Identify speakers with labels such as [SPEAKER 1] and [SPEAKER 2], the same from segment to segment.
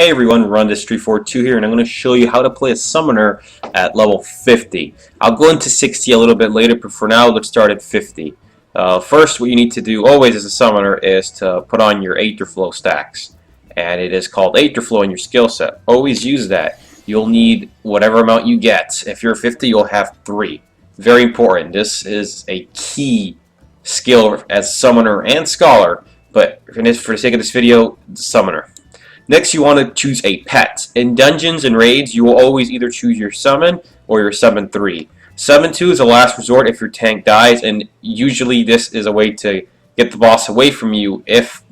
[SPEAKER 1] Hey everyone, Run this 342 here, and I'm going to show you how to play a summoner at level 50. I'll go into 60 a little bit later, but for now let's start at 50. First, what you need to do always as a summoner is to put on your aetherflow stacks, and it is called aetherflow in your skill set. Always use that. You'll need whatever amount you get. If you're 50, you'll have 3. Very important. This is a key skill as summoner and scholar, but for the sake of this video, summoner. Next, you want to choose a pet. In dungeons and raids, you will always either choose your summon or your summon 3. Summon 2 is a last resort if your tank dies, and usually this is a way to get the boss away from you if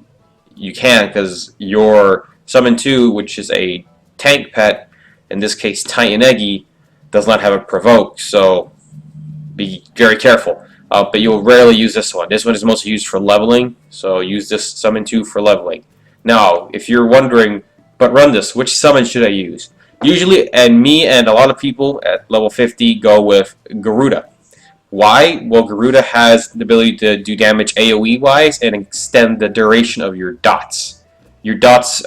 [SPEAKER 1] you can, because your summon 2, which is a tank pet, in this case Titan Eggy, does not have a provoke, so be very careful. But you'll rarely use this one. This one is mostly used for leveling, so use this summon 2 for leveling. Now, if you're wondering, but run this, which summon should I use? Usually, and me and a lot of people at level 50 go with Garuda. Why? Well, Garuda has the ability to do damage AoE-wise and extend the duration of your dots. Your dots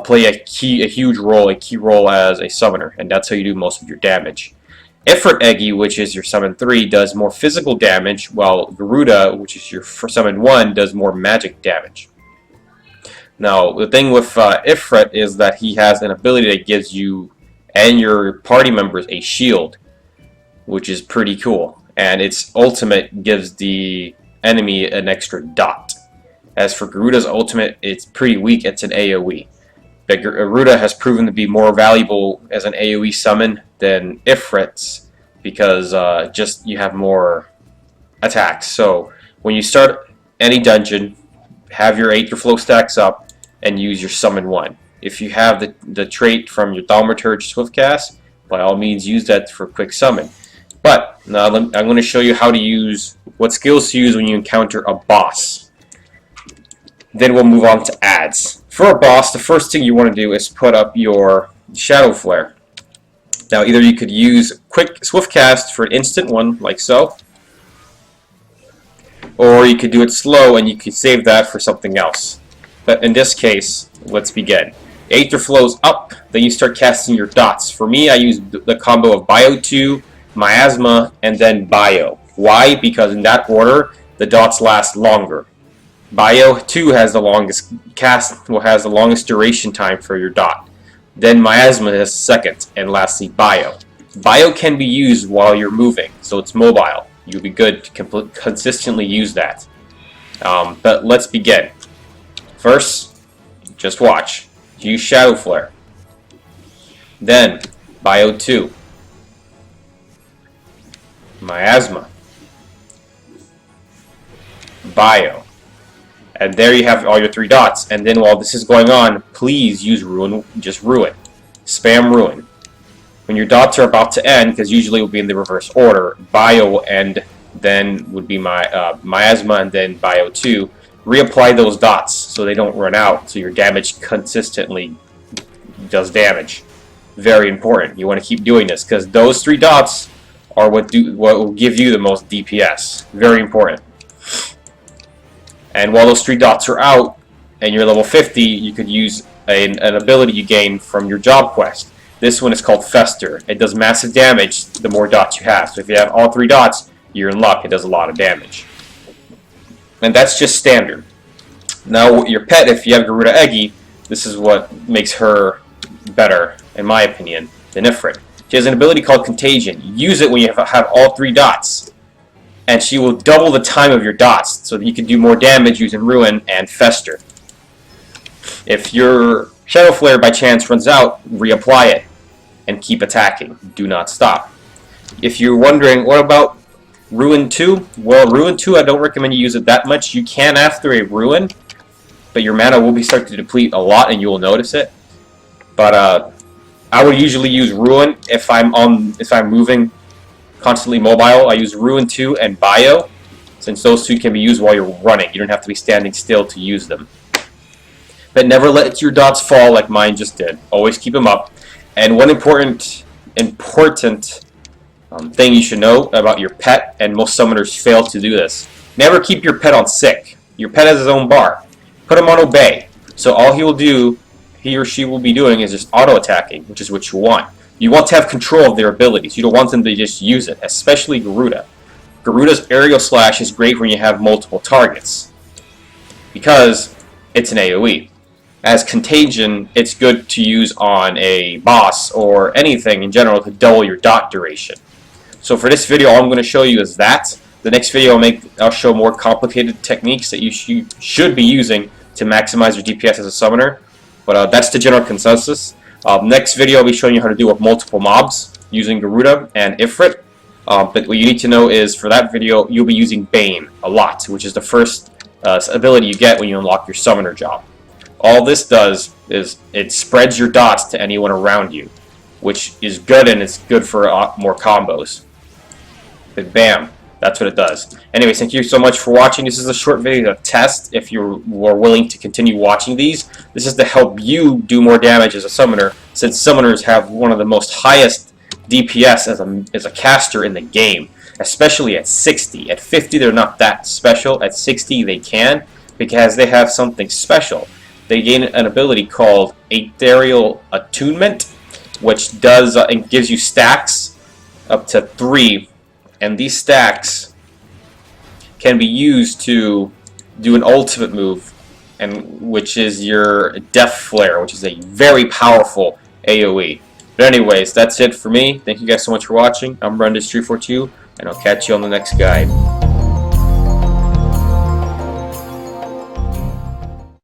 [SPEAKER 1] play a key role as a summoner, and that's how you do most of your damage. Ifrit Eggy, which is your summon 3, does more physical damage, while Garuda, which is your summon 1, does more magic damage. Now, the thing with Ifrit is that he has an ability that gives you and your party members a shield, which is pretty cool. And its ultimate gives the enemy an extra dot. As for Garuda's ultimate, it's pretty weak. It's an AoE. But Garuda has proven to be more valuable as an AoE summon than Ifrit's because just you have more attacks. So when you start any dungeon, have your aetherflow stacks up and use your summon 1. If you have the trait from your Thaumaturge Swiftcast, by all means use that for quick summon. But now I'm going to show you how to use what skills to use when you encounter a boss. Then we'll move on to adds. For a boss, the first thing you want to do is put up your Shadow Flare. Now either you could use quick Swiftcast for an instant one, like so, or you could do it slow and you could save that for something else. But in this case, let's begin. Aether flows up, then you start casting your dots. For me, I use the combo of Bio 2, Miasma, and then Bio. Why? Because in that order, the dots last longer. Bio 2 has the longest duration time for your dot. Then Miasma is second, and lastly Bio. Bio can be used while you're moving, so it's mobile. You'll be good to consistently use that. But let's begin. First, just watch. Use Shadow Flare. Then, Bio 2. Miasma. Bio. And there you have all your 3 dots. And then while this is going on, please use Ruin. Just Ruin. Spam Ruin. When your dots are about to end, because usually it will be in the reverse order, Bio will end, then would be Miasma, and then Bio 2. Reapply those dots so they don't run out, so your damage consistently does damage. Very important. You want to keep doing this, because those 3 dots are what will give you the most DPS. Very important. And while those 3 dots are out, and you're level 50, you could use an ability you gain from your job quest. This one is called Fester. It does massive damage the more dots you have. So if you have all 3 dots, you're in luck. It does a lot of damage. And that's just standard. Now your pet, if you have Garuda Eggy, this is what makes her better, in my opinion, than Ifrit. She has an ability called Contagion. Use it when you have all 3 dots. And she will double the time of your dots, so that you can do more damage using Ruin and Fester. If your Shadow Flare by chance runs out, reapply it. And keep attacking. Do not stop. If you're wondering, what about Ruin 2? Well, Ruin 2, I don't recommend you use it that much. You can after a Ruin, but your mana will be starting to deplete a lot and you will notice it. But I would usually use Ruin if I'm moving constantly mobile. I use Ruin 2 and Bio, since those 2 can be used while you're running. You don't have to be standing still to use them. But never let your dots fall like mine just did. Always keep them up. And one important thing you should know about your pet, and most summoners fail to do this. Never keep your pet on sick. Your pet has his own bar. Put him on obey. So all he will do he or she will be doing is just auto-attacking, which is what you want. You want to have control of their abilities. You don't want them to just use it, especially Garuda. Garuda's aerial slash is great when you have multiple targets, because it's an AoE. As Contagion, it's good to use on a boss or anything in general to double your dot duration. So for this video, all I'm going to show you is that. The next video I'll show more complicated techniques that you should be using to maximize your DPS as a summoner. But that's the general consensus. Next video I'll be showing you how to do with multiple mobs using Garuda and Ifrit. But what you need to know is for that video you'll be using Bane a lot, which is the first ability you get when you unlock your summoner job. All this does is it spreads your dots to anyone around you, which is good, and it's good for more combos. But bam, that's what it does. Anyways, thank you so much for watching. This is a short video to test if you are willing to continue watching these. This is to help you do more damage as a summoner, since summoners have one of the most highest DPS as a caster in the game, especially at 60. At 50 they're not that special. At 60 they can, because they have something special. They gain an ability called Aetherial Attunement, which does and gives you stacks up to 3, and these stacks can be used to do an ultimate move, and which is your Death Flare, which is a very powerful AoE. But anyways, that's it for me. Thank you guys so much for watching. I'm Brendis342, and I'll catch you on the next guide.